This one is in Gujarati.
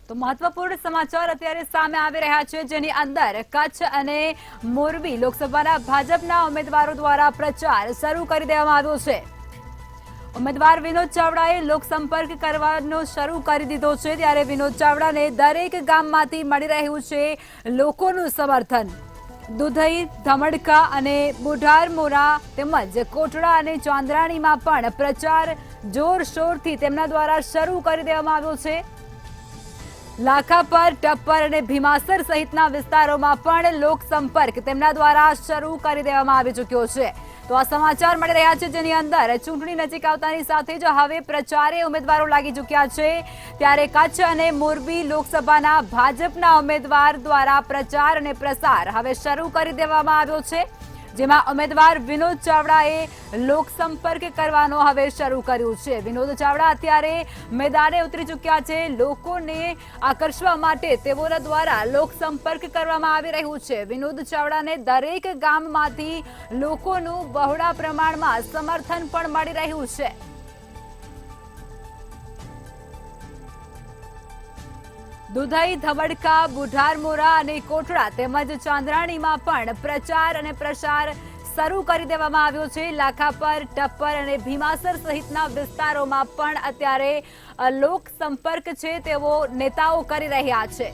તો મહત્વપૂર્ણ સમાચાર અત્યારે સામે આવી રહ્યા છે, જેની અંદર કચ્છ અને મોરબી લોકસભાના ભાજપના ઉમેદવારો દ્વારા પ્રચાર શરૂ કરી દેવામાં આવ્યો છે। ઉમેદવાર વિનોદ ચાવડાએ લોકસંપર્ક કરવાનો શરૂ કરી દીધો છે, ત્યારે વિનોદ ચાવડાને દરેક ગામમાંથી મળી રહ્યું છે લોકોનું સમર્થન। દુધઈ, ધમડકા અને બુઢારમોરા તેમજ કોટડા અને ચાંદ્રાણીમાં પણ પ્રચાર જોરશોરથી તેમના દ્વારા શરૂ કરી દેવામાં આવ્યો છે। લાખાપર, ટપ્પર અને ભીમાસર સહિતના વિસ્તારોમાં પણ લોકસંપર્ક તેમના દ્વારા શરૂ કરી દેવામાં આવી ચૂક્યો છે। તો આ સમાચાર મળી રહ્યા છે, જેની અંદર ચૂંટણી નજીક આવતાની સાથે જ હવે પ્રચારે ઉમેદવારો લાગી ચૂક્યા છે, ત્યારે કચ્છ અને મોરબી લોકસભાના ભાજપના ઉમેદવાર દ્વારા પ્રચાર અને પ્રસાર હવે શરૂ કરી દેવામાં આવ્યો છે, જેમાં ઉમેદવાર વિનોદ ચાવડાએ લોકસંપર્ક કરવાનો હવે શરૂ કર્યું છે। વિનોદ ચાવડા અત્યારે મેદાને ઉતરી ચૂક્યા છે, લોકોને આકર્ષવા માટે તેઓના દ્વારા લોકસંપર્ક કરવામાં આવી રહ્યું છે। વિનોદ ચાવડાને દરેક ગામમાંથી લોકોનું બહોળા પ્રમાણમાં સમર્થન પણ મળી રહ્યું છે। દુધઈ, ધમડકા, બુઢારમોરા અને કોટડા તેમજ ચાંદ્રાણીમાં પણ પ્રચાર અને પ્રસાર શરૂ કરી દેવામાં આવ્યો છે। લાખાપર, ટપ્પર અને ભીમાસર સહિતના વિસ્તારોમાં પણ અત્યારે લોક સંપર્ક છે તેવો નેતાઓ કરી રહ્યા છે।